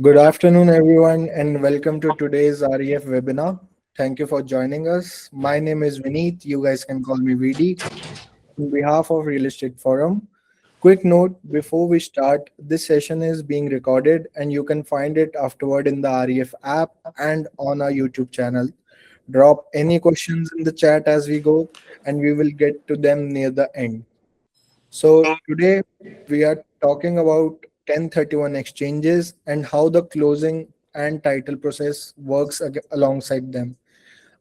Good afternoon, everyone, and welcome to today's REF webinar. Thank you for joining us. My name is Vineet. You guys can call me VD. On behalf of Real Estate Forum, quick note before we start, this session is being recorded and you can find it afterward in the REF app and on our YouTube channel. Drop any questions in the chat as we go, and we will get to them near the end. So today we are talking about 1031 exchanges and how the closing and title process works alongside them.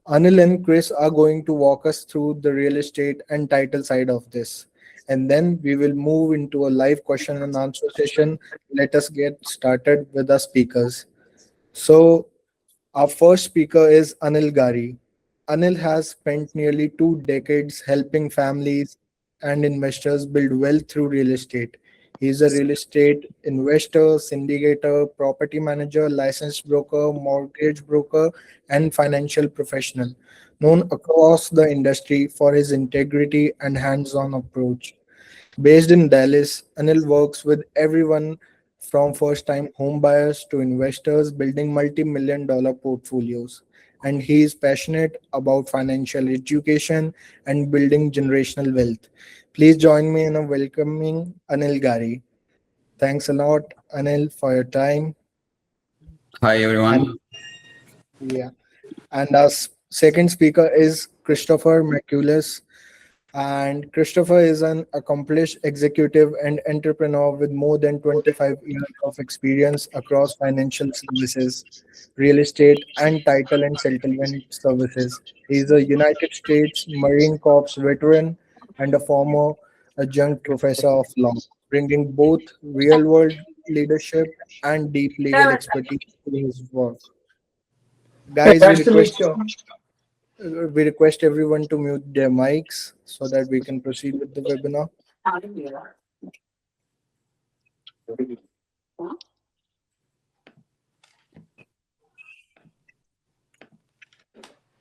Anil and Chris are going to walk us through the real estate and title side of this. And then we will move into a live question and answer session. Let us get started with our speakers. So our first speaker is Anil Gari. Anil has spent nearly 2 decades helping families and investors build wealth through real estate. He is a real estate investor, syndicator, property manager, licensed broker, mortgage broker, and financial professional, known across the industry for his integrity and hands on approach. Based in Dallas, Anil works with everyone from first time home buyers to investors building multi million dollar portfolios. And he is passionate about financial education and building generational wealth. Please join me in a welcoming Anil Gari. Thanks a lot, Anil, for your time. Hi And everyone. yeah, and our second speaker is Christopher McLucas. And Christopher is an accomplished executive and entrepreneur with more than 25 years of experience across financial services, real estate, and title and settlement services. He is a United States Marine Corps veteran and a former adjunct professor of law, bringing both real world leadership and deep legal expertise to his work. Hey, Guys, nice to meet you. we request everyone to mute their mics so that we can proceed with the webinar.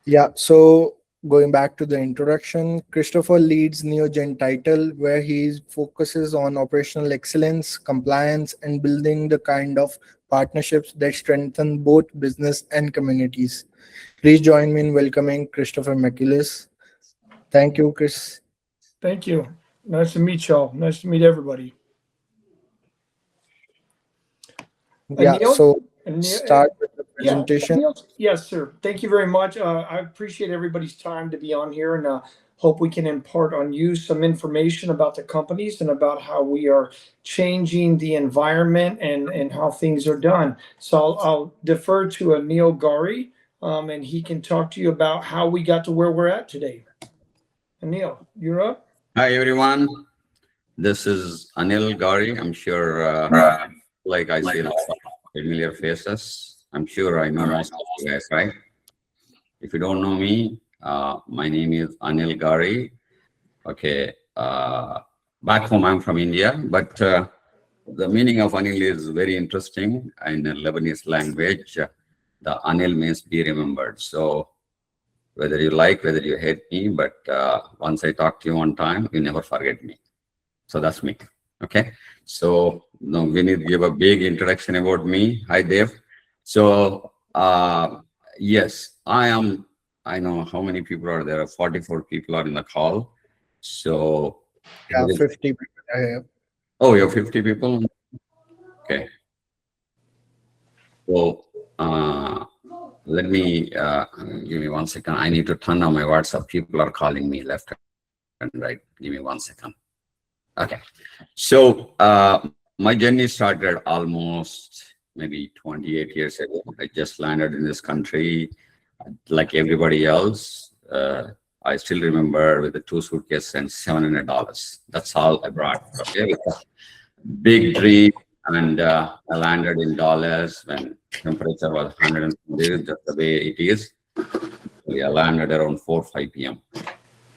Yeah, so going back to the introduction, Christopher leads Neogen Title, where he focuses on operational excellence, compliance, and building the kind of partnerships that strengthen both business and communities. Please join me in welcoming Christopher McGillis. Thank you, Chris. Thank you. Nice to meet y'all. Nice to meet everybody. Yeah, Anil? so Anil, start with the yeah, presentation. Anil? Yes, sir. Thank you very much. I appreciate everybody's time to be on here and hope we can impart on you some information about the companies and about how we are changing the environment and how things are done. So I'll defer to Anil Gari and he can talk to you about how we got to where we're at today. Anil, you're up. Hi everyone. This is Anil Gari. I'm sure, like I see lots of familiar faces. I'm sure I know most of you guys, right? If you don't know me, my name is Anil Gari. Okay. Back home, I'm from India, but the meaning of Anil is very interesting in the Lebanese language. The Anil means be remembered. So whether you like, whether you hate me, but once I talk to you one time, you never forget me. So that's me. Okay. So now we need to give a big introduction about me. Hi, Dave. So yes, I know how many people are there. 44 people are in the call. So Yeah, 50 people are here. oh, you're 50 people. Okay. So let me give me 1 second. I need to turn on my WhatsApp. People are calling me left and right. Give me 1 second. Okay. So my journey started almost maybe 28 years ago. I just landed in this country like everybody else. I still remember with the 2 suitcases and $700. That's all I brought. Okay. With a big dream. And I landed in dollars when temperature was 120, just the way it is. I landed around 4 5 p.m.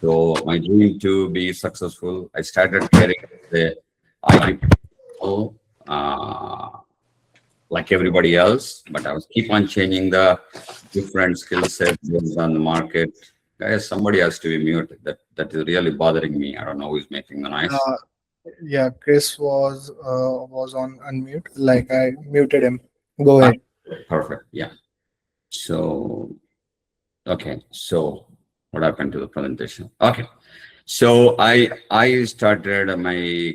So my dream to be successful, I started caring the IT people, like everybody else, but I was keep on changing the different skill sets based on the market. Guys, somebody has to be muted. That is really bothering me. I don't know who's making the noise. Yeah, Chris was on unmute. Like I muted him. Go Ah, ahead. perfect. Yeah. So, okay. So, what happened to the presentation? Okay. So I started my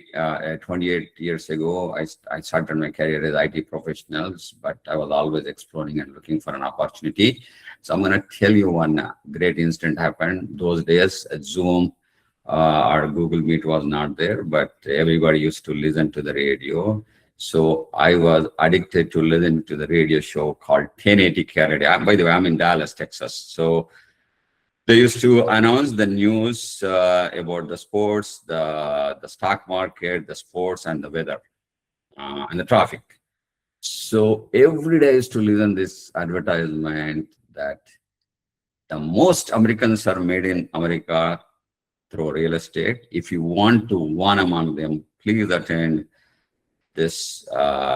28 years ago. I started my career as IT professionals, but I was always exploring and looking for an opportunity. So I'm going to tell you one great incident happened those days. Zoom or Google Meet was not there, but everybody used to listen to the radio. So I was addicted to listen to the radio show called 1080 Calorie. By the way, I'm in Dallas, Texas. So they used to announce the news about the sports, the stock market, the sports, and the weather and the traffic. So every day I used to listen this advertisement that the most Americans are made in America through real estate. If you want to one among them, please attend this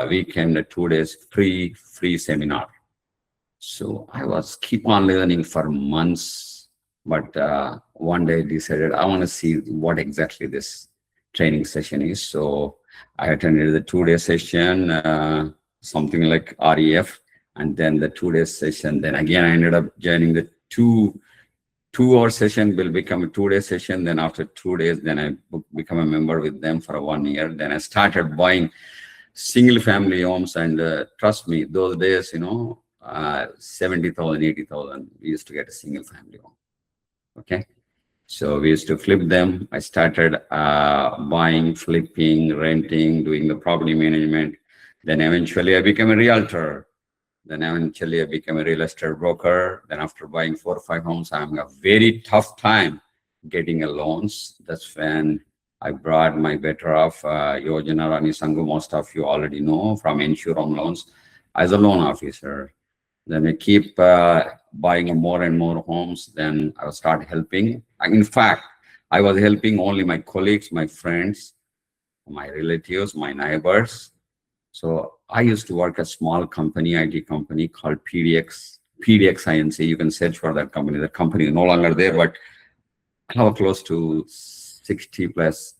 weekend, 2 days free seminar. So I was keep on learning for months, but one day I decided I want to see what exactly this training session is. So I attended the 2 day session, something like REF, and then the 2 day session. Then again, I ended up joining the 2 hour session will become a 2 day session. Then after 2 days, then I become a member with them for 1 year. Then I started buying single family homes, and trust me, those days, 70,000, 80,000, we used to get a single family home. Okay. So we used to flip them. I started buying, flipping, renting, doing the property management. Then eventually I became a realtor. Then eventually I became a real estate broker. Then after buying 4 or 5 homes, I'm having a very tough time getting a loans. That's when I brought my better off Yojana Rani Sanghu, most of you already know from Insure Home Loans, as a loan officer. Then I keep buying more and more homes. Then I will start helping. In fact, I was helping only my colleagues, my friends, my relatives, my neighbors. So I used to work at a small company, IT company called PDX INC. You can search for that company. The company is no longer there, but I have close to 60 plus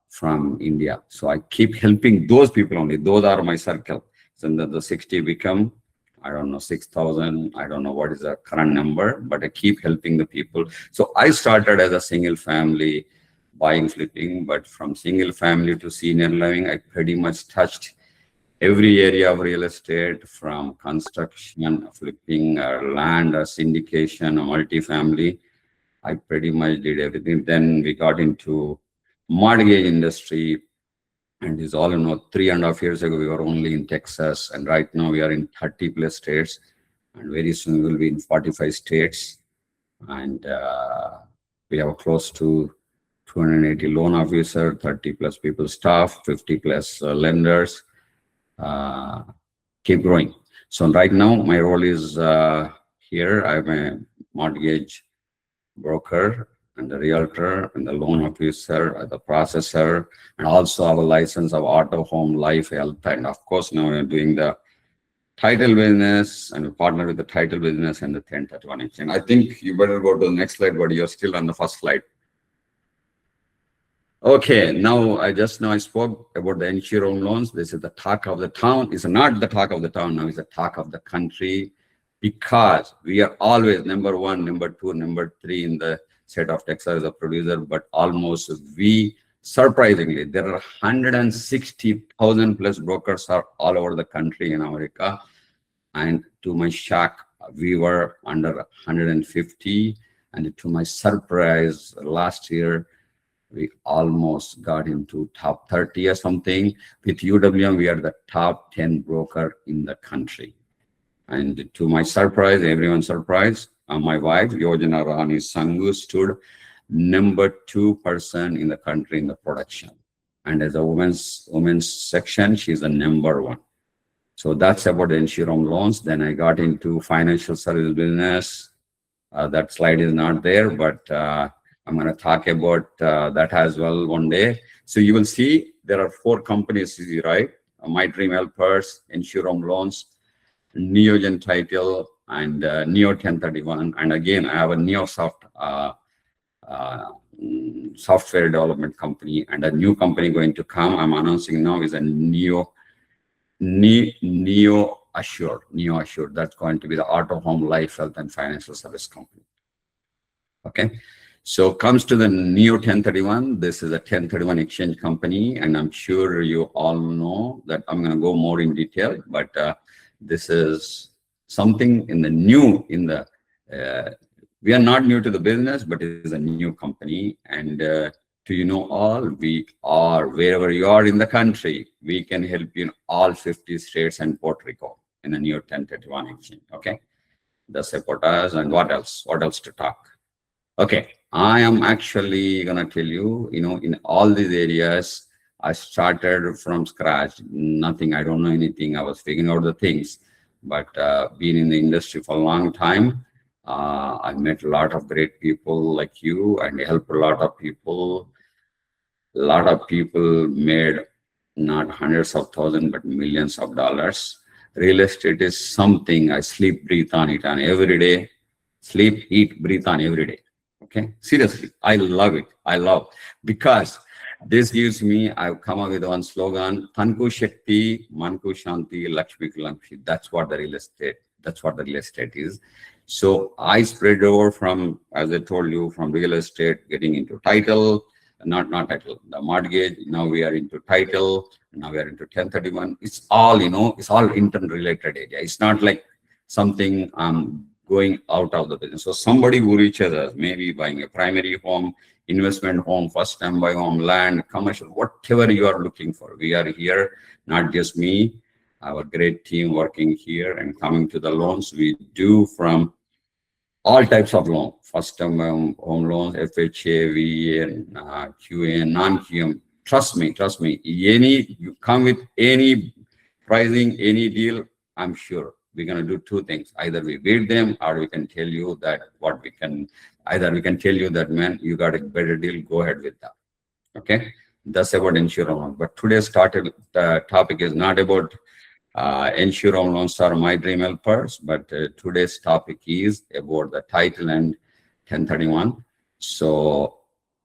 from India. So I keep helping those people only. Those are my circle. So the 60 become, I don't know, 6,000. I don't know what is the current number, but I keep helping the people. So I started as a single family buying, flipping, but from single family to senior living, I pretty much touched every area of real estate, from construction, flipping, land, syndication, multifamily. I pretty much did everything. Then we got into mortgage industry, and it's all 3.5 years ago we were only in Texas, and right now we are in 30 plus states, and very soon we will be in 45 states, and we have close to 280 loan officer, 30 plus people staff, 50 plus lenders. Keep growing. So right now my role is here. I'm a mortgage broker and the realtor and the loan officer, the processor, and also have a license of auto, home, life, health, and of course now we're doing the title business, and we partner with the title business and the 1031 exchange. I think you better go to the next slide, but you're still on the first slide. Okay, now I spoke about the Insure Home Loans. This is the talk of the town. It's not the talk of the town now, it's the talk of the country, because we are always number one, number two, number three in the state of Texas as a producer, but almost surprisingly, there are 160,000 plus brokers are all over the country in America. And to my shock, we were under 150. And to my surprise, last year, we almost got into top 30 or something. With UWM, we are the top 10 broker in the country. And to my surprise, everyone's surprise, my wife, Yojana Rani Sanghu, stood number 2 person in the country in the production. And as a women's section, she's the number 1. So that's about the Insure Home Loans. Then I got into financial service business. That slide is not there, but I'm going to talk about that as well one day. So you will see there are 4 companies, right? My Dream Helpers, Insure Home Loans, Neogen Title, and Neo 1031. And again, I have a NeoSoft software development company, and a new company going to come. I'm announcing now is a Neo Neo Assure. That's going to be the auto, home, life, health, and financial service company. Okay. So comes to the Neo 1031. This is a 1031 exchange company, and I'm sure you all know that I'm going to go more in detail, but this is something in the new, we are not new to the business, but it is a new company. And to all, we are, wherever you are in the country, we can help you in all 50 states and Puerto Rico in the Neo 1031 exchange. Okay. That's about us. And what else? What else to talk? Okay, I am actually gonna tell you, in all these areas, I started from scratch, nothing, I don't know anything. I was figuring out the things, but being in the industry for a long time, I met a lot of great people like you and helped a lot of people. A lot of people made not hundreds of thousands, but millions of dollars. Real estate is something I sleep, breathe on it, and every day, sleep, eat, breathe on every day. Okay, seriously, I love it. I love, because this gives me, I've come up with one slogan: Tanku Shakti, Manku Shanti, Lakshmi Kulamshi. That's what the real estate is. So I spread over from, as I told you, from real estate, getting into title, not title, the mortgage. Now we are into title. Now we are into 1031. It's all, it's all interrelated area. It's not like something going out of the business. So somebody who reaches us, maybe buying a primary home, investment home, first time buy home, land, commercial, whatever you are looking for. We are here, not just me, our great team working here and coming to the loans. We do from all types of loan, first time home loans, FHA, VA, QA, non-QM. Trust me, you come with any pricing, any deal, I'm sure we're going to do two things. Either we beat them, or we can tell you that man, you got a better deal, go ahead with that. Okay, that's about insurance. But today's topic is not about insurance loans or my dream helpers, but today's topic is about the title and 1031. So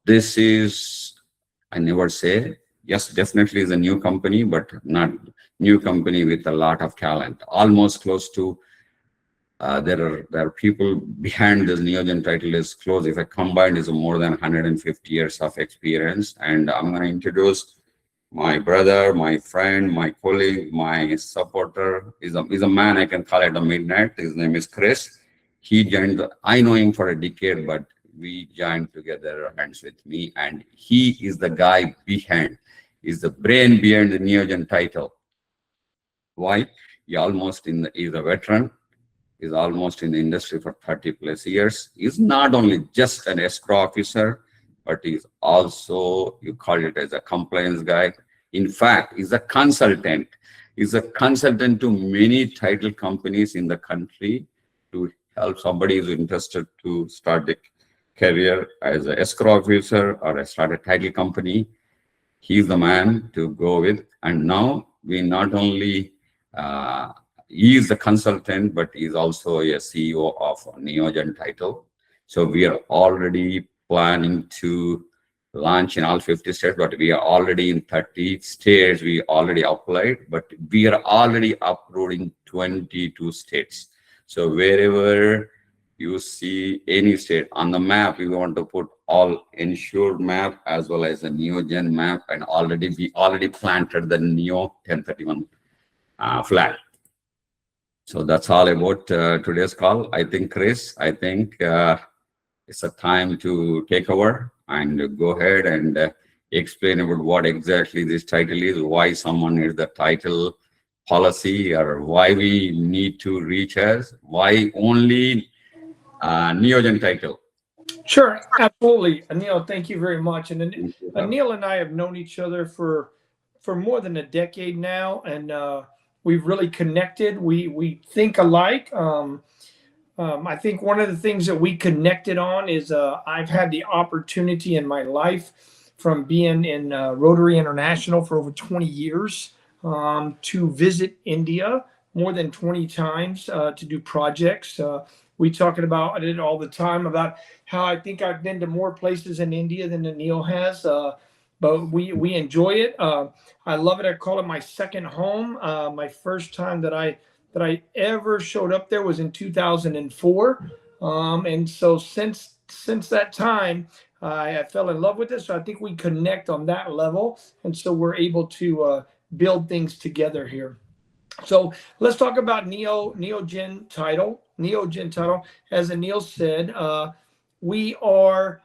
this is, I never say, yes, definitely is a new company, but not new company with a lot of talent. Almost close to, there are people behind this Neogen title is close. If I combined, is more than 150 years of experience. And I'm going to introduce my brother, my friend, my colleague, my supporter. Is a man I can call at the midnight. His name is Chris. He joined, I know him for a decade, but we joined together hands with me, and he is the guy behind, is the brain behind the Neogen title. Why? He's a veteran. He's almost in the industry for 30 plus years. He's not only just an escrow officer, but he's also, you call it as a compliance guy. In fact, he's a consultant. He's a consultant to many title companies in the country to help somebody who's interested to start the career as an escrow officer or start a title company. He's the man to go with. And now we not only, he is the consultant, but he's also a CEO of Neogen Title. So we are already planning to launch in all 50 states, but we are already in 30 states. We already applied, but we are already approved in 22 states. So wherever you see any state on the map, we want to put all insured map as well as a Neogen map, and we already planted the Neo 1031 flag. So that's all about today's call. I think, Chris, it's a time to take over and go ahead and explain about what exactly this title is, why someone needs the title policy, or why we need to reach us, why only Neogen title. Sure, absolutely. Anil, thank you very much. And Anil and I have known each other for more than a decade now, and we've really connected. We think alike. I think one of the things that we connected on is I've had the opportunity in my life, from being in Rotary International for over 20 years, to visit India more than 20 times to do projects. We talking about it all the time, about how I think I've been to more places in India than Anil has. but we enjoy it. I love it. I call it my second home. My first time that I ever showed up there was in 2004, and so since that time, I fell in love with it. So I think we connect on that level, and so we're able to build things together here. So let's talk about Neogen Title. Neogen Title, as Anil said, we are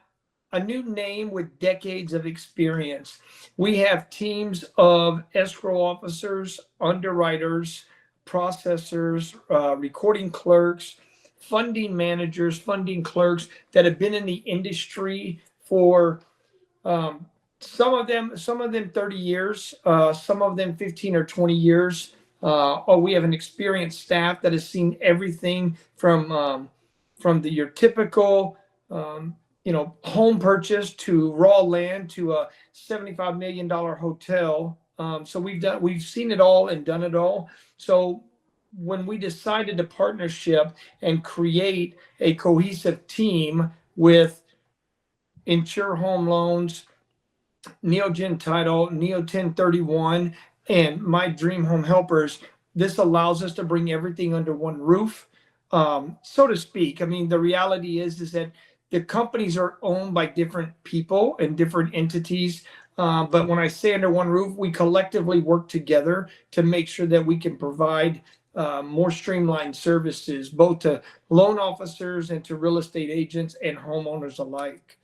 a new name with decades of experience. We have teams of escrow officers, underwriters, processors, recording clerks, funding managers, funding clerks that have been in the industry for um, some of them 30 years, some of them 15 or 20 years. Or we have an experienced staff that has seen everything from your typical home purchase to raw land to a $75 million hotel. So we've seen it all and done it all. So when we decided to partnership and create a cohesive team with Insure Home Loans, Neogen Title, Neo 1031, and My Dream Home Helpers, this allows us to bring everything under one roof, so to speak. I mean, the reality is that the companies are owned by different people and different entities. But when I say under one roof, we collectively work together to make sure that we can provide more streamlined services, both to loan officers and to real estate agents and homeowners alike.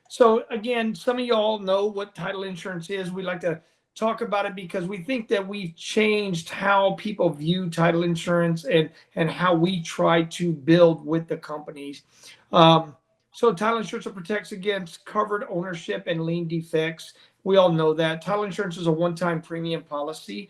So again, some of y'all know what title insurance is. We like to talk about it because we think that we've changed how people view title insurance and how we try to build with the companies. So title insurance protects against covered ownership and lien defects. We all know that. Title insurance is a one-time premium policy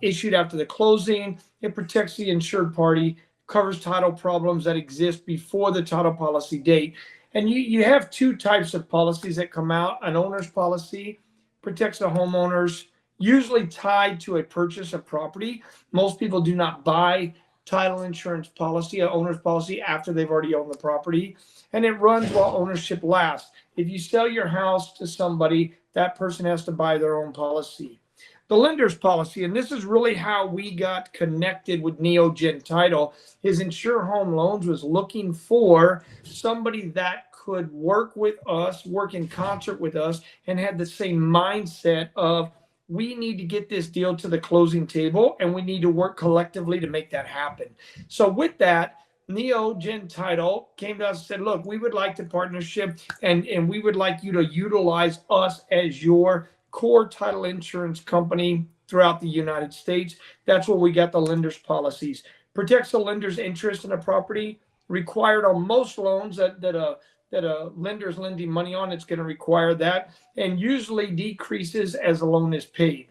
issued after the closing. It protects the insured party, covers title problems that exist before the title policy date. And you have two types of policies that come out. An owner's policy protects the homeowners, usually tied to a purchase of property. Most people do not buy title insurance policy, an owner's policy, after they've already owned the property. And it runs while ownership lasts. If you sell your house to somebody, that person has to buy their own policy. The lender's policy, and this is really how we got connected with Neogen Title, is Insure Home Loans was looking for somebody that could work with us, work in concert with us, and had the same mindset of, we need to get this deal to the closing table, and we need to work collectively to make that happen. So with that, Neogen Title came to us and said, look, we would like to partnership, and we would like you to utilize us as your core title insurance company throughout the United States. That's where we got the lender's policies. Protects the lender's interest in a property. Required on most loans that a lender's lending money on, it's going to require that, and usually decreases as the loan is paid.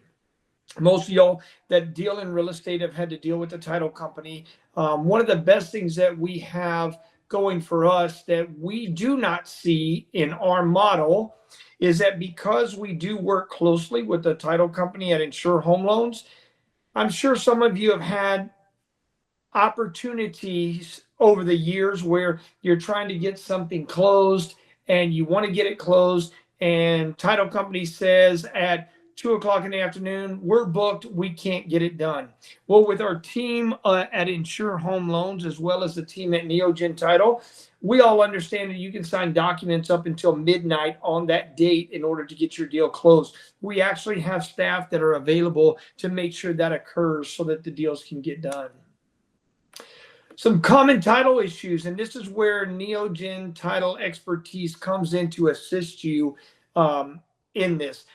Most of y'all that deal in real estate have had to deal with the title company. One of the best things that we have going for us that we do not see in our model is that because we do work closely with the title company at Insure Home Loans, I'm sure some of you have had opportunities over the years where you're trying to get something closed and you want to get it closed, and title company says at 2:00 in the afternoon, we're booked, we can't get it done. Well, with our team at Insure Home Loans, as well as the team at Neogen Title, we all understand that you can sign documents up until midnight on that date in order to get your deal closed. We actually have staff that are available to make sure that occurs so that the deals can get done. Some common title issues, and this is where Neogen Title expertise comes in to assist you in this.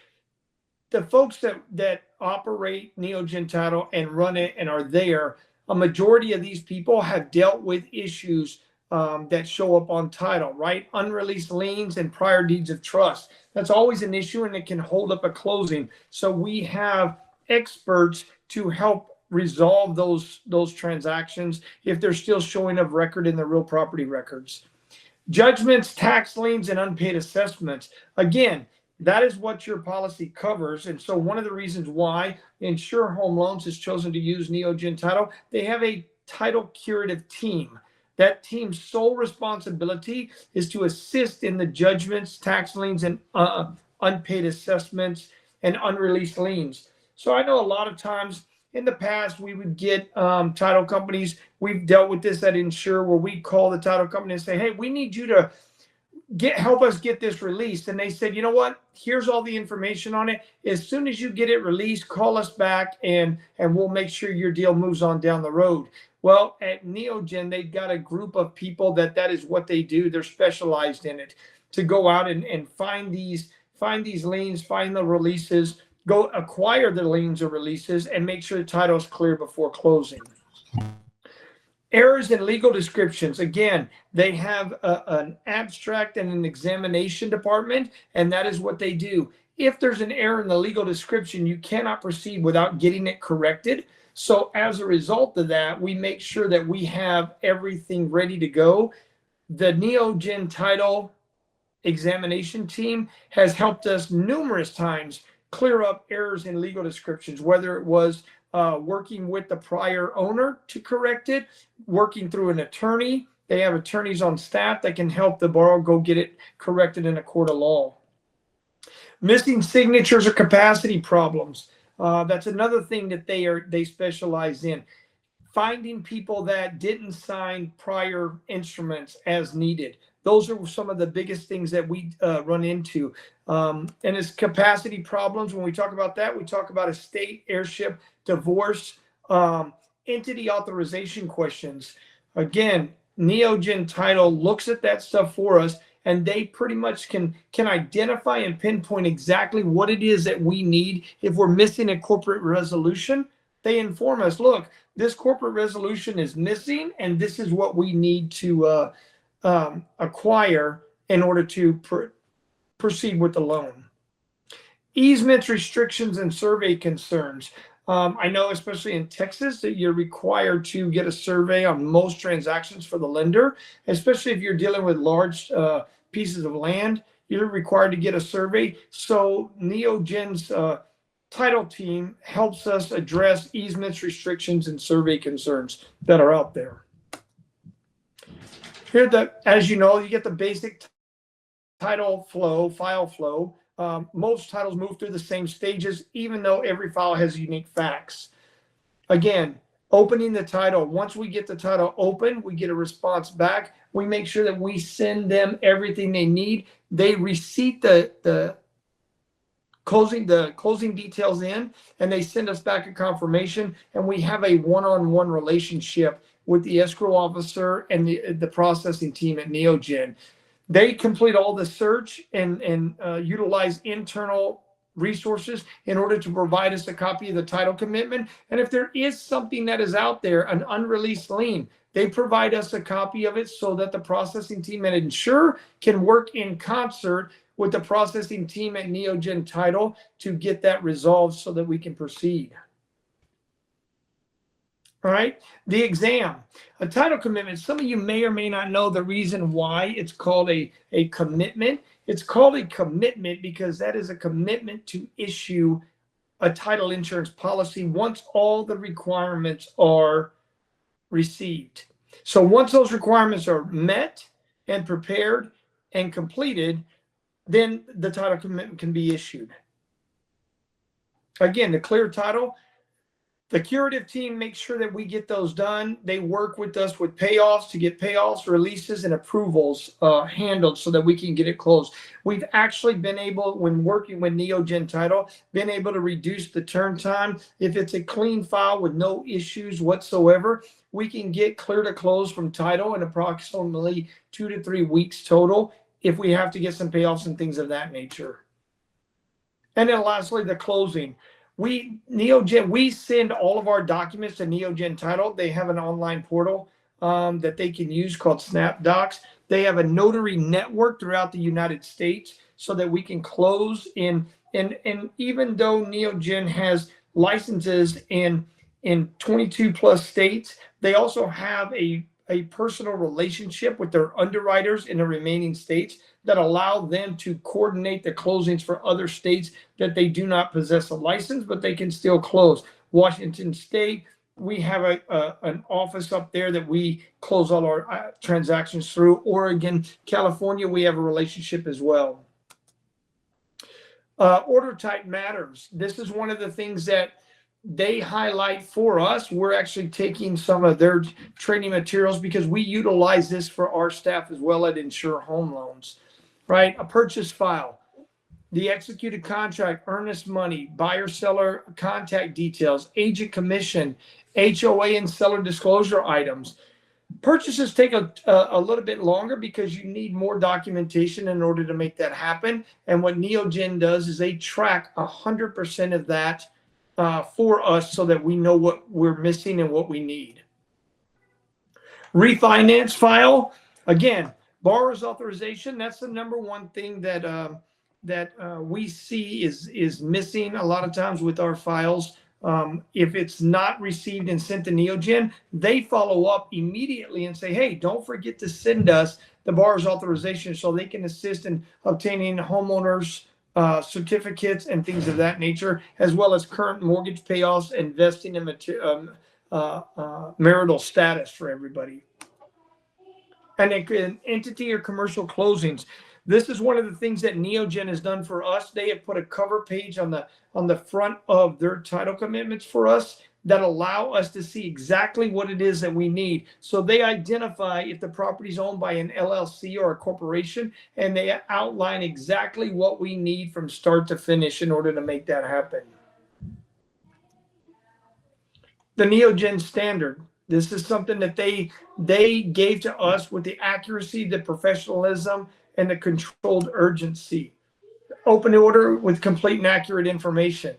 The folks that operate Neogen Title and run it and are there, a majority of these people have dealt with issues that show up on title, right? Unreleased liens and prior deeds of trust. That's always an issue, and it can hold up a closing. So we have experts to help resolve those transactions if they're still showing of record in the real property records. Judgments, tax liens, and unpaid assessments. Again, that is what your policy covers. And so one of the reasons why Insure Home Loans has chosen to use Neogen Title, they have a title curative team. That team's sole responsibility is to assist in the judgments, tax liens, and unpaid assessments, and unreleased liens. So I know a lot of times in the past we would get title companies. We've dealt with this at Insure, where we call the title company and say, "Hey, we need you to help us get this released." And they said, "You know what? Here's all the information on it. As soon as you get it released, call us back and we'll make sure your deal moves on down the road." Well, at Neogen, they've got a group of people that is what they do. They're specialized in it, to go out and find these liens, find the releases, go acquire the liens or releases, and make sure the title is clear before closing. Errors in legal descriptions. Again, they have an abstract and an examination department, and that is what they do. If there's an error in the legal description, you cannot proceed without getting it corrected. So as a result of that, we make sure that we have everything ready to go. The Neogen title examination team has helped us numerous times clear up errors in legal descriptions, whether it was working with the prior owner to correct it, working through an attorney. They have attorneys on staff that can help the borrower go get it corrected in a court of law. Missing signatures or capacity problems. That's another thing that they specialize in. Finding people that didn't sign prior instruments as needed. Those are some of the biggest things that we run into. And it's capacity problems. When we talk about that, we talk about estate, heirship, divorce, entity authorization questions. Again, Neogen Title looks at that stuff for us, and they pretty much can identify and pinpoint exactly what it is that we need. If we're missing a corporate resolution, they inform us, "Look, this corporate resolution is missing, and this is what we need to acquire in order to proceed with the loan." Easements, restrictions, and survey concerns. I know, especially in Texas, that you're required to get a survey on most transactions for the lender, especially if you're dealing with large pieces of land. You're required to get a survey. So Neogen's title team helps us address easements, restrictions, and survey concerns that are out there. Here, as you know, you get the basic title flow, file flow. Most titles move through the same stages, even though every file has unique facts. Again, opening the title. Once we get the title open, we get a response back. We make sure that we send them everything they need. They receipt the closing details in, and they send us back a confirmation, and we have a one-on-one relationship with the escrow officer and the processing team at Neogen. They complete all the search and utilize internal resources in order to provide us a copy of the title commitment. And if there is something that is out there, an unreleased lien, they provide us a copy of it so that the processing team at Insure can work in concert with the processing team at Neogen Title to get that resolved so that we can proceed. All right, the exam, a title commitment. Some of you may or may not know the reason why it's called a commitment. It's called a commitment because that is a commitment to issue a title insurance policy once all the requirements are received. So once those requirements are met and prepared and completed, then the title commitment can be issued. Again, the clear title. The curative team makes sure that we get those done. They work with us with payoffs to get payoffs, releases, and approvals handled so that we can get it closed. We've actually been able, when working with Neogen Title, been able to reduce the turn time. If it's a clean file with no issues whatsoever, we can get clear to close from title in approximately 2 to 3 weeks total if we have to get some payoffs and things of that nature. And then lastly, the closing. We send all of our documents to Neogen Title. They have an online portal that they can use called SnapDocs. They have a notary network throughout the United States so that we can close in. And even though Neogen has licenses in 22 plus states, they also have a personal relationship with their underwriters in the remaining states that allow them to coordinate the closings for other states that they do not possess a license, but they can still close. Washington State, we have an office up there that we close all our transactions through. Oregon, California, we have a relationship as well. Order type matters. This is one of the things that they highlight for us. We're actually taking some of their training materials because we utilize this for our staff as well at Insure Home Loans, right? A purchase file, the executed contract, earnest money, buyer seller contact details, agent commission, HOA and seller disclosure items. Purchases take a little bit longer because you need more documentation in order to make that happen. And what Neogen does is they track 100% of that for us so that we know what we're missing and what we need. Refinance file, again, borrower's authorization. That's the number one thing that we see is missing a lot of times with our files. If it's not received and sent to Neogen, they follow up immediately and say, hey, don't forget to send us the borrower's authorization so they can assist in obtaining homeowners certificates and things of that nature, as well as current mortgage payoffs, investing in marital status for everybody. And an entity or commercial closings. This is one of the things that Neogen has done for us. They have put a cover page on the front of their title commitments for us that allow us to see exactly what it is that we need. So they identify if the property is owned by an LLC or a corporation, and they outline exactly what we need from start to finish in order to make that happen. The Neogen standard. This is something that they gave to us with the accuracy, the professionalism, and the controlled urgency. Open order with complete and accurate information.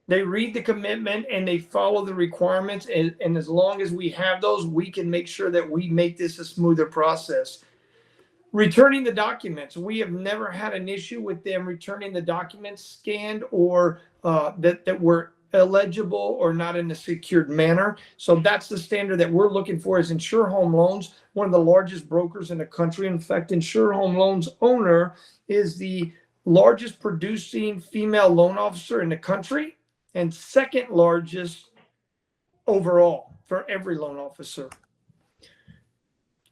They read the commitment and they follow the requirements. And as long as we have those, we can make sure that we make this a smoother process. Returning the documents. We have never had an issue with them returning the documents scanned or that were illegible or not in a secured manner. So that's the standard that we're looking for as Insure Home Loans, one of the largest brokers in the country. In fact, Insure Home Loans owner is the largest producing female loan officer in the country and second largest overall for every loan officer.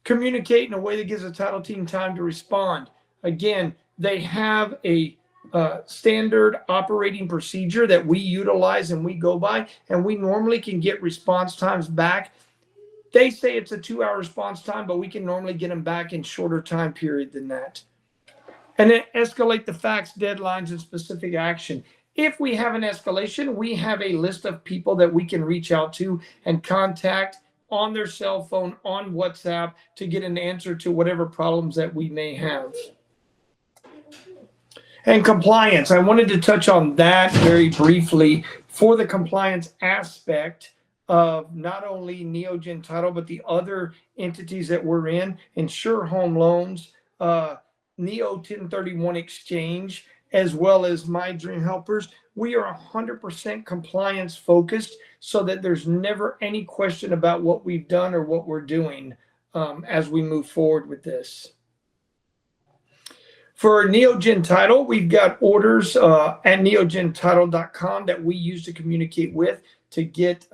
Communicate in a way that gives the title team time to respond. Again, they have a standard operating procedure that we utilize and we go by, and we normally can get response times back. They say it's a 2-hour response time, but we can normally get them back in shorter time period than that. And then escalate the facts, deadlines, and specific action. If we have an escalation, we have a list of people that we can reach out to and contact on their cell phone, on WhatsApp, to get an answer to whatever problems that we may have. And compliance, I wanted to touch on that very briefly for the compliance aspect of not only Neogen Title, but the other entities that we're in, Insure Home Loans, Neo 1031 Exchange, as well as My Dream Helpers. We are 100% compliance focused so that there's never any question about what we've done or what we're doing as we move forward with this. For Neogen Title, we've got orders at neogentitle.com that we use to communicate with, to get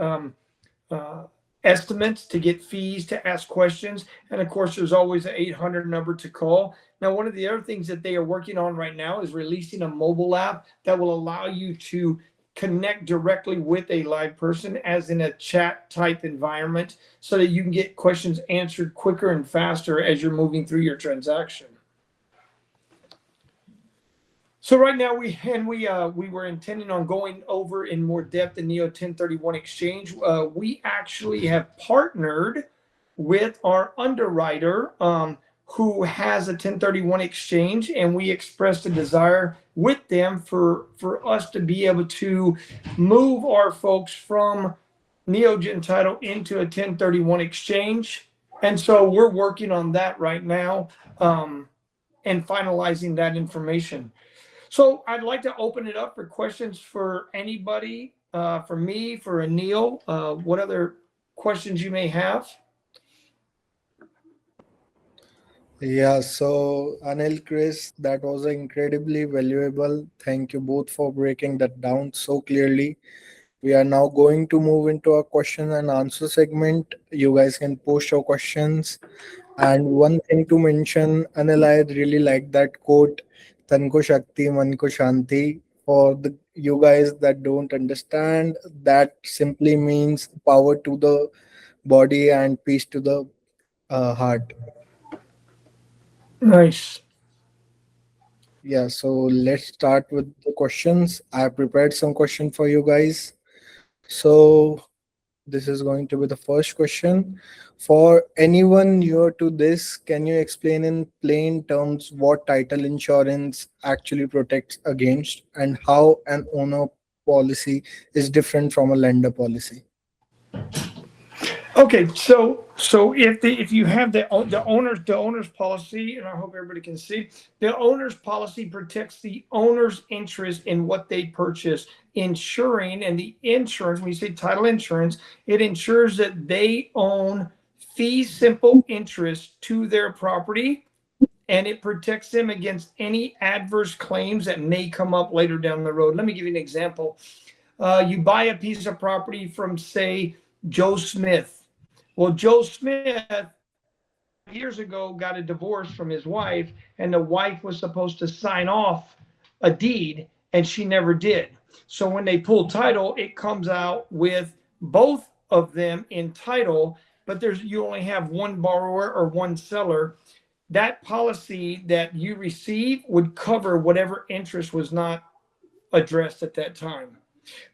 estimates, to get fees, to ask questions. And of course, there's always an 800 number to call. Now, one of the other things that they are working on right now is releasing a mobile app that will allow you to connect directly with a live person, as in a chat type environment, so that you can get questions answered quicker and faster as you're moving through your transaction. So right now we were intending on going over in more depth in Neo 1031 Exchange. We actually have partnered with our underwriter who has a 1031 Exchange, and we expressed a desire with them for us to be able to move our folks from Neogen Title into a 1031 Exchange. And so we're working on that right now and finalizing that information. So I'd like to open it up for questions for anybody, for me, for Anil. What other questions you may have? Yeah, so Anil, Chris, that was incredibly valuable. Thank you both for breaking that down so clearly. We are now going to move into a question and answer segment. You guys can post your questions. And one thing to mention, Anil, I really like that quote. Tanko Shakti, Manko Shanti. For the you guys that don't understand, that simply means power to the body and peace to the heart. Nice. Yeah, so let's start with the questions. I prepared some question for you guys. So this is going to be the first question. For anyone newer to this, can you explain in plain terms what title insurance actually protects against and how an owner policy is different from a lender policy? Okay, so if you have the owner's policy, and I hope everybody can see, the owner's policy protects the owner's interest in what they purchase, ensuring, and the insurance, when you say title insurance, it ensures that they own fee simple interest to their property, and it protects them against any adverse claims that may come up later down the road. Let me give you an example. You buy a piece of property from, say, Joe Smith. Well, Joe Smith years ago got a divorce from his wife, and the wife was supposed to sign off a deed, and she never did. So when they pull title, it comes out with both of them in title, but you only have one borrower or one seller. That policy that you receive would cover whatever interest was not addressed at that time.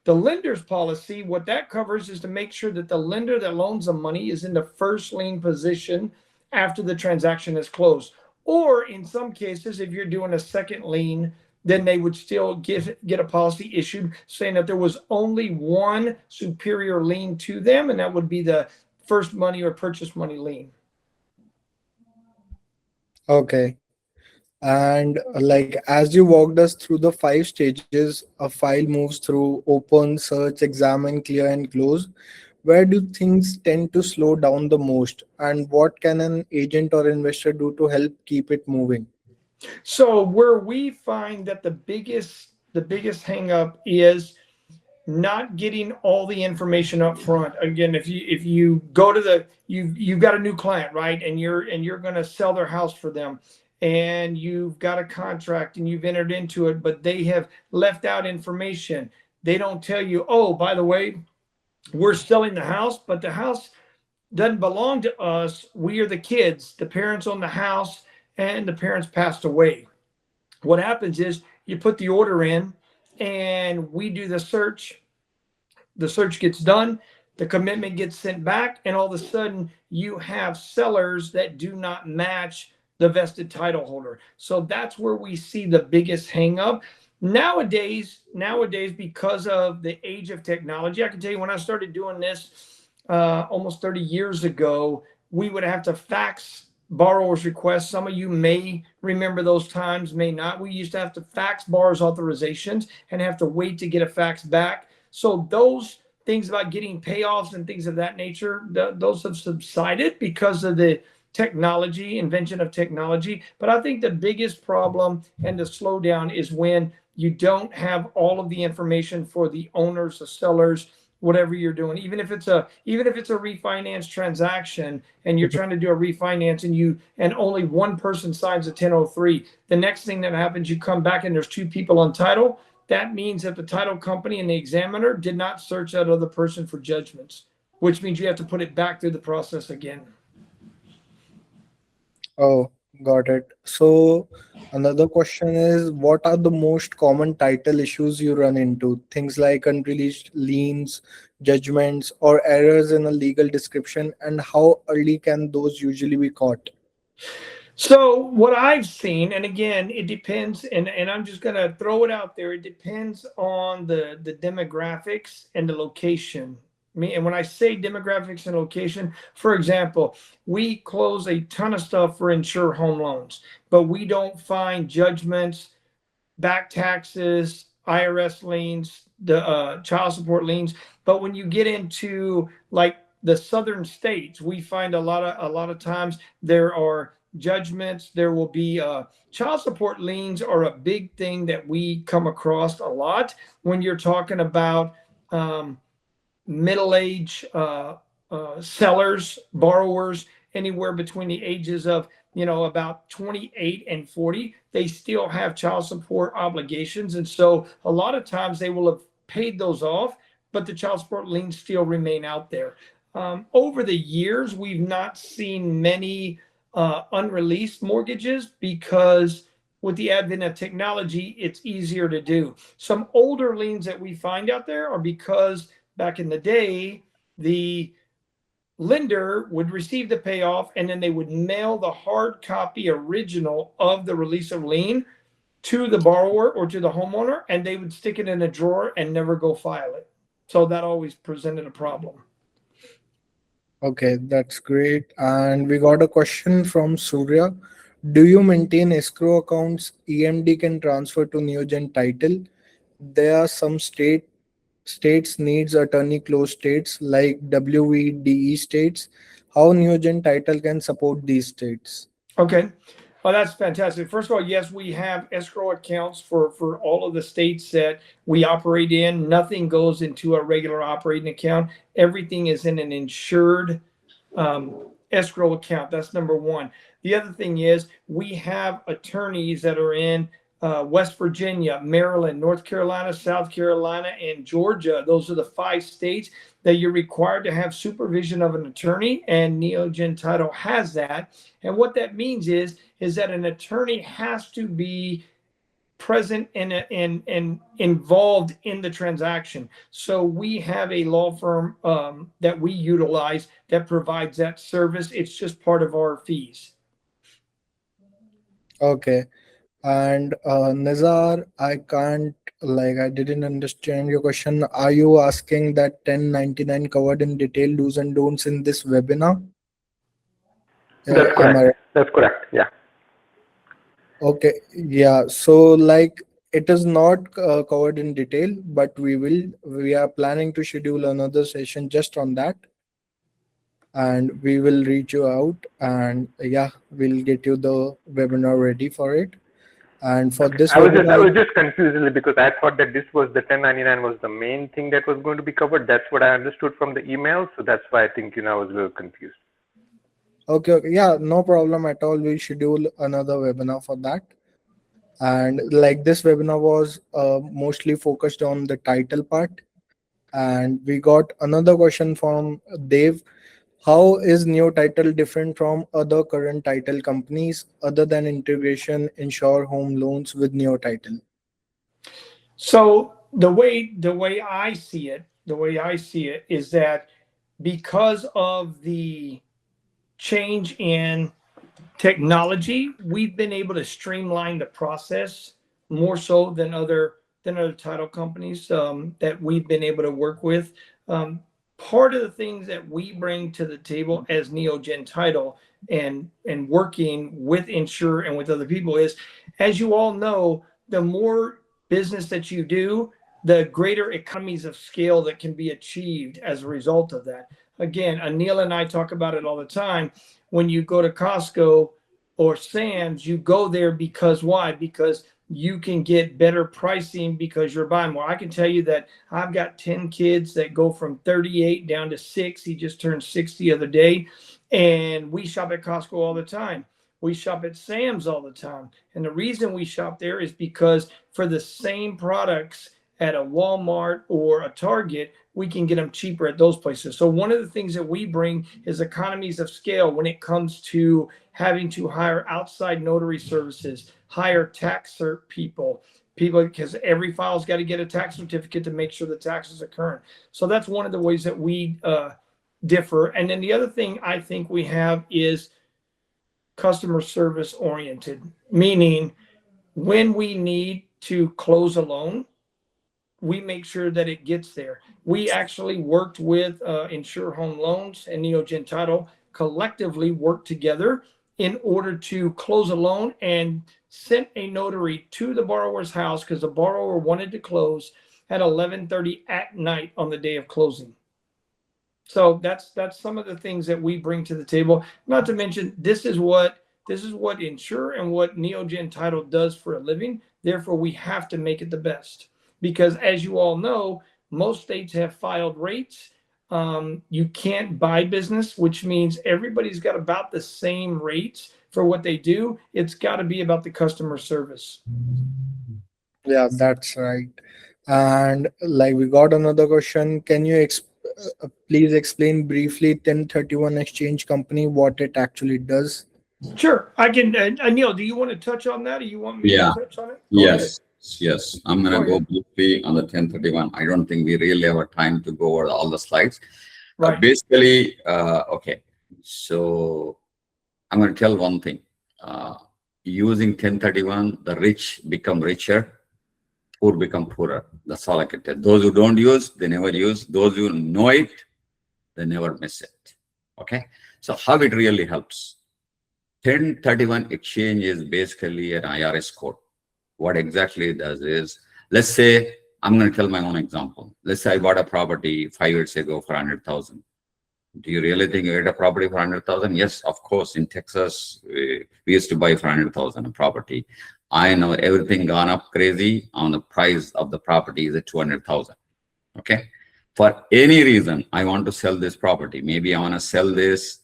The lender's policy, what that covers is to make sure that the lender that loans the money is in the first lien position after the transaction is closed. Or in some cases, if you're doing a second lien, then they would still get a policy issued saying that there was only one superior lien to them, and that would be the first money or purchase money lien. Okay. And like as you walked us through the five stages, a file moves through open, search, examine, clear, and close. Where do things tend to slow down the most? And what can an agent or investor do to help keep it moving? So where we find that the biggest hang up is not getting all the information up front. Again, if you go to you've got a new client, right, and you're going to sell their house for them, and you've got a contract and you've entered into it, but they have left out information. They don't tell you, oh, by the way, we're selling the house, but the house doesn't belong to us. We are the kids. The parents own the house, and the parents passed away. What happens is you put the order in, and we do the search. The search gets done, the commitment gets sent back, and all of a sudden you have sellers that do not match the vested title holder. So that's where we see the biggest hang up. Nowadays, because of the age of technology, I can tell you when I started doing this almost 30 years ago, we would have to fax borrower's requests. Some of you may remember those times, may not. We used to have to fax borrower's authorizations and have to wait to get a fax back. So those things about getting payoffs and things of that nature, those have subsided because of the technology, invention of technology. But I think the biggest problem and the slowdown is when you don't have all of the information for the owners, the sellers, whatever you're doing. Even if it's a refinance transaction and you're trying to do a refinance and only one person signs a 1003, the next thing that happens, you come back and there's two people on title. That means that the title company and the examiner did not search that other person for judgments, which means you have to put it back through the process again. Oh, got it. So another question is, what are the most common title issues you run into? Things like unreleased liens, judgments, or errors in a legal description, and how early can those usually be caught? So what I've seen, and again, it depends, and I'm just gonna throw it out there. It depends on the demographics and the location. And when I say demographics and location, for example, we close a ton of stuff for insure home loans, but we don't find judgments, back taxes, IRS liens, the child support liens. But when you get into like the southern states, we find a lot of times there are judgments. There will be child support liens are a big thing that we come across a lot when you're talking about middle-age sellers, borrowers, anywhere between the ages of about 28 and 40, they still have child support obligations. And so a lot of times they will have paid those off, but the child support liens still remain out there. Over the years, we've not seen many unreleased mortgages because with the advent of technology, it's easier to do. Some older liens that we find out there are because back in the day, the lender would receive the payoff and then they would mail the hard copy original of the release of lien to the borrower or to the homeowner, and they would stick it in a drawer and never go file it. So that always presented a problem. Okay, that's great. And we got a question from Surya. Do you maintain escrow accounts EMD can transfer to Neogen title? There are some states needs attorney closed states like WVDE states. How Neogen title can support these states? Okay. Well, that's fantastic. First of all, yes, we have escrow accounts for all of the states that we operate in. Nothing goes into a regular operating account. Everything is in an insured escrow account. That's number one. The other thing is we have attorneys that are in West Virginia, Maryland, North Carolina, South Carolina, and Georgia. Those are the 5 states that you're required to have supervision of an attorney, and Neogen Title has that. And what that means is that an attorney has to be present and involved in the transaction. So we have a law firm that we utilize that provides that service. It's just part of our fees. Okay. And Nizar, I didn't understand your question. Are you asking that 1099 covered in detail do's and don'ts in this webinar? That's Am I right? correct. That's correct. Yeah. Okay, yeah. So it is not covered in detail, but we are planning to schedule another session just on that, and we will reach you out, and yeah, we'll get you the webinar ready for it. And for this I webinar, was just confused because I thought that this was the 1099 was the main thing that was going to be covered. That's what I understood from the email. So that's why I think I was a little confused. okay, yeah, no problem at all. We'll schedule another webinar for that. And this webinar was mostly focused on the title part. And we got another question from Dev. How is Neo Title different from other current title companies other than integration insure home loans with Neo Title? So the way I see it, is that because of the change in technology, we've been able to streamline the process more so than other title companies that we've been able to work with. Part of the things that we bring to the table as Neogen Title and working with Insure and with other people is, as you all know, the more business that you do, the greater economies of scale that can be achieved as a result of that. Again, Anil and I talk about it all the time. When you go to Costco or Sam's, you go there because why? Because you can get better pricing because you're buying more. I can tell you that I've got 10 kids that go from 38 down to 6. He just turned 60 the other day. And we shop at Costco all the time. We shop at Sam's all the time. And the reason we shop there is because for the same products at a Walmart or a Target, we can get them cheaper at those places. So one of the things that we bring is economies of scale when it comes to having to hire outside notary services, hire tax cert people, because every file's got to get a tax certificate to make sure the taxes are current. So that's one of the ways that we differ. And then the other thing I think we have is customer service oriented, meaning when we need to close a loan, we make sure that it gets there. We actually worked with Insure Home Loans and Neogen Title collectively worked together in order to close a loan and sent a notary to the borrower's house because the borrower wanted to close at 11:30 at night on the day of closing. So that's some of the things that we bring to the table. Not to mention, this is what Insure and what Neogen Title does for a living. Therefore, we have to make it the best. Because as you all know, most states have filed rates. You can't buy business, which means everybody's got about the same rates for what they do. It's got to be about the customer service. Yeah, that's right. And like we got another question. Can you please explain briefly 1031 exchange company, what it actually does? Sure, I can. Anil, do you want to touch on that, or you want me to Yeah. touch on it? Go ahead. Yes. I'm Go gonna go ahead. briefly on the 1031. I don't think we really have a time to go over all the slides. Right. Basically, okay. So I'm gonna tell one thing. Using 1031, the rich become richer, poor become poorer. That's all I can tell. Those who don't use, they never use. Those who know it, they never miss it. Okay. So how it really helps. 1031 exchange is basically an IRS code. What exactly it does is, let's say, I'm going to tell my own example. Let's say I bought a property 5 years ago for 100,000. Do you really think you get a property for 100,000? Yes, of course. In Texas, we used to buy for 100,000 a property. I know everything gone up crazy on the price of the property is at 200,000. Okay. For any reason, I want to sell this property. Maybe I want to sell this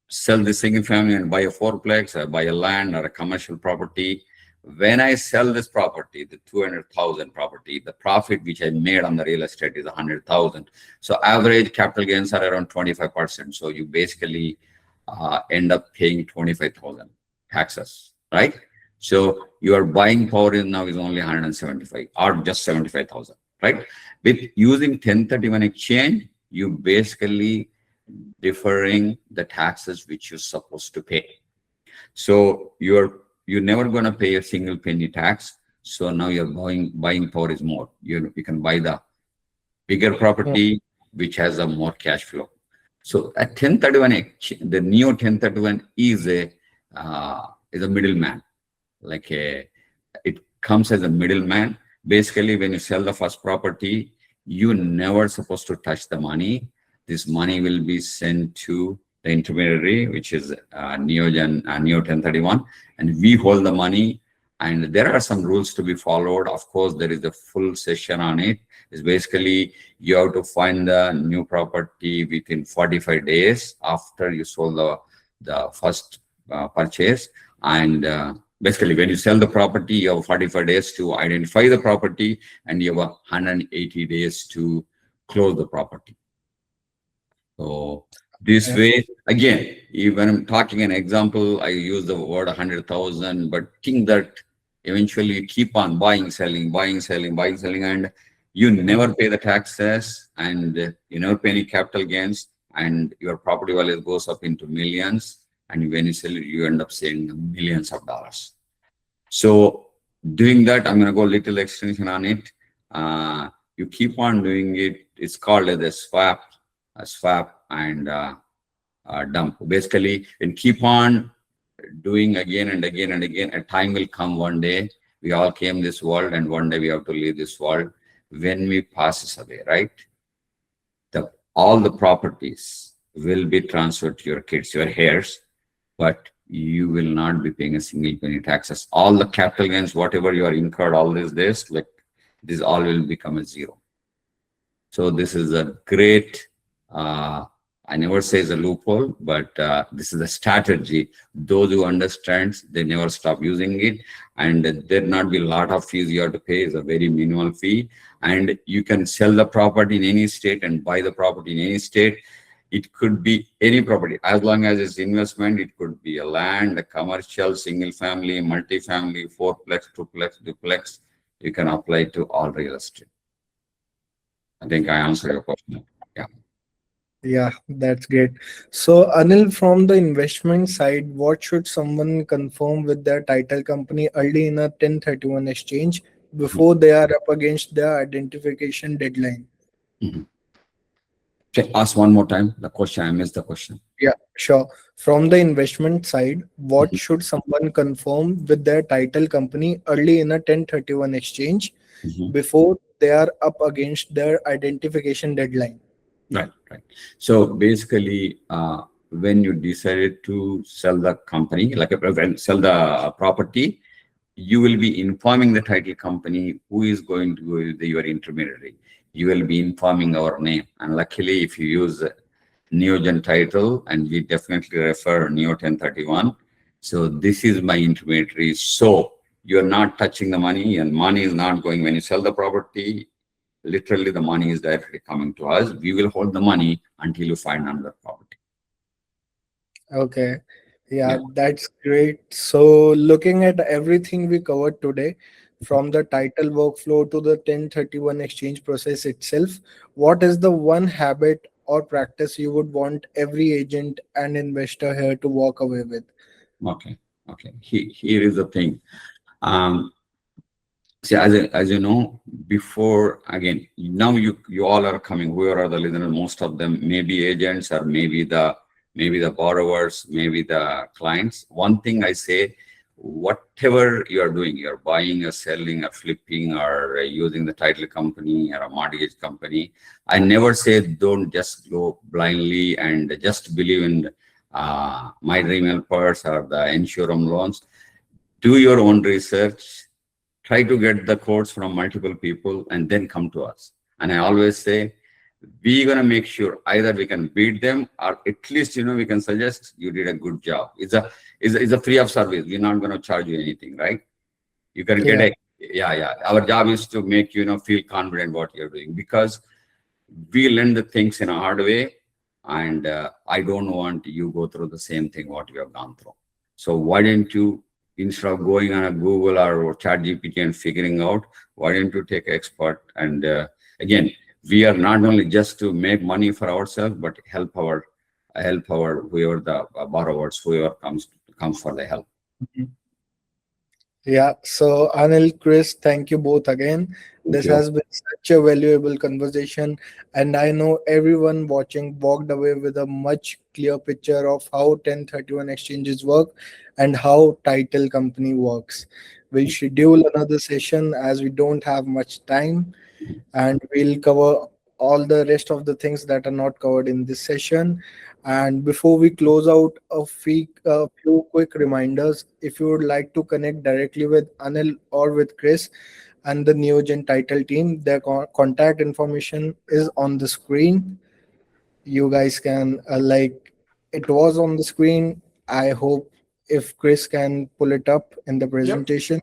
single family and buy a fourplex, or buy a land or a commercial property. When I sell this property, the 200,000 property, the profit which I made on the real estate is 100,000. So average capital gains are around 25%. So you basically end up paying 25,000 taxes, right? So your buying power is now is only 175 or just 75,000, right? With using 1031 exchange, you basically deferring the taxes which you're supposed to pay. So you're never going to pay a single penny tax. So now your buying power is more. You can buy the bigger property which has a more cash flow. So at 1031, the new 1031 is a middleman. It comes as a middleman. Basically, when you sell the first property, you never supposed to touch the money. This money will be sent to the intermediary, which is Neo 1031, and we hold the money. And there are some rules to be followed. Of course, there is a full session on it. It's basically you have to find the new property within 45 days after you sold the first purchase. And basically, when you sell the property, you have 45 days to identify the property, and you have 180 days to close the property. So this way, again, even I'm talking an example, I use the word 100,000, but think that eventually you keep on buying, selling, and you never pay the taxes, and you never pay any capital gains, and your property value goes up into millions, and when you sell it, you end up saving millions of dollars. So doing that, I'm going to go a little extension on it. You keep on doing it. It's called as a swap and dump. Basically, and keep on doing again and again and again. A time will come one day. We all came this world, and one day we have to leave this world. When we pass away, right? All the properties will be transferred to your kids, your heirs, but you will not be paying a single penny taxes. All the capital gains, whatever you are incurred all these days, this all will become a zero. So this is a great, I never say it's a loophole, but this is a strategy. Those who understand, they never stop using it. And there not be a lot of fees you have to pay. It's a very minimal fee. And you can sell the property in any state and buy the property in any state. It could be any property. As long as it's investment, it could be a land, a commercial, single family, multifamily, fourplex, twoplex, duplex. You can apply to all real estate. I think I answered your question. Yeah. Yeah, that's great. So, Anil, from the investment side, what should someone confirm with their title company early in a 1031 exchange before they are up against their identification deadline? Okay, ask one more time the question. I missed the question. Yeah, sure. From the investment side, what should someone confirm with their title company early in a 1031 exchange before they are up against their identification deadline? Right. So basically, when you decided to sell the company, sell the property, you will be informing the title company who is going to go with your intermediary. you will be informing our name. And luckily, if you use Neogen title, and we definitely refer Neo 1031. So this is my intermediary. So you're not touching the money, and money is not going when you sell the property. Literally, the money is directly coming to us. We will hold the money until you find another property. Okay. Yeah. Yeah, that's great. So, looking at everything we covered today, from the title workflow to the 1031 exchange process itself, what is the one habit or practice you would want every agent and investor here to walk away with? Okay. Okay. Here is the thing. Um, See, as you know, before again, now you all are coming. Whoever are the listeners, most of them may be agents or maybe the borrowers, maybe the clients. One thing I say, whatever you are doing, you're buying or selling or flipping or using the title company or a mortgage company. I never say don't just go blindly and just believe in my dream helpers or the insurance loans. Do your own research, try to get the quotes from multiple people, and then come to us. And I always say, we're going to make sure either we can beat them, or at least, we can suggest you did a good job. It's a free of service. We're not going to charge you anything, right? You can get Yeah. yeah. Our job is to make you feel confident what you're doing, because we learn the things in a hard way, and I don't want you go through the same thing what you have gone through. So why don't you, instead of going on a Google or chat GPT and figuring out, why don't you take expert? And again, we are not only just to make money for ourselves, but help our whoever the borrowers, whoever comes for the help. Yeah, so Anil, Chris, thank you both again. Thank This you. has been such a valuable conversation, and I know everyone watching walked away with a much clear picture of how 1031 exchanges work and how title company works. We'll schedule another session as we don't have much time, and we'll cover all the rest of the things that are not covered in this session. And before we close out, a few quick reminders. If you would like to connect directly with Anil or with Chris and the Neogen title team, their contact information is on the screen. You guys can, it was on the screen. I hope if Chris can pull it up in the Yep. presentation.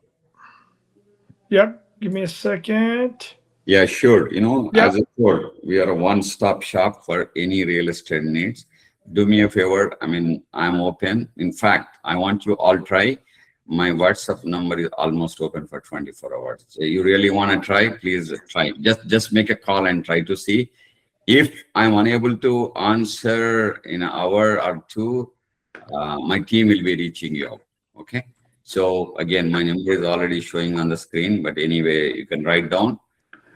Yep. Give me a second. Yeah, sure. As Yep. I told, we are a one-stop shop for any real estate needs. Do me a favor. I mean, I'm open. In fact, I want you all try. My WhatsApp number is almost open for 24 hours. So you really want to try, please try. Just make a call and try to see. If I'm unable to answer in an hour or two, my team will be reaching you out. Okay. So again, my number is already showing on the screen, but anyway, you can write down.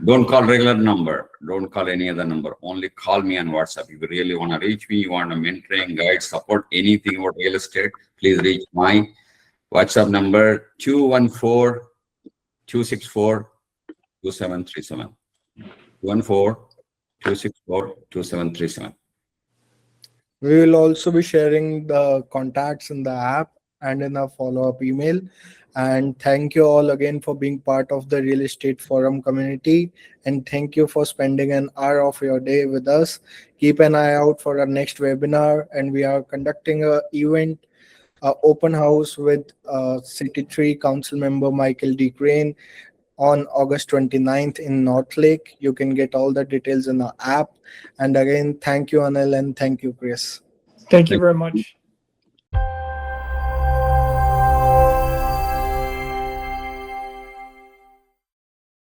Don't call regular number. Don't call any other number. Only call me on WhatsApp. If you really want to reach me, you want a mentoring, guide, support, anything about real estate, please reach my WhatsApp number 214-264-2737. 214-264-2737. We will also be sharing the contacts in the app and in a follow-up email. And thank you all again for being part of the Real Estate Forum community. And thank you for spending an hour of your day with us. Keep an eye out for our next webinar. And we are conducting a event, open house with City 3 Council member Michael D. Crane on August 29th in North Lake. You can get all the details in the app. And again, thank you, Anil, and thank you, Chris. Thank you very much.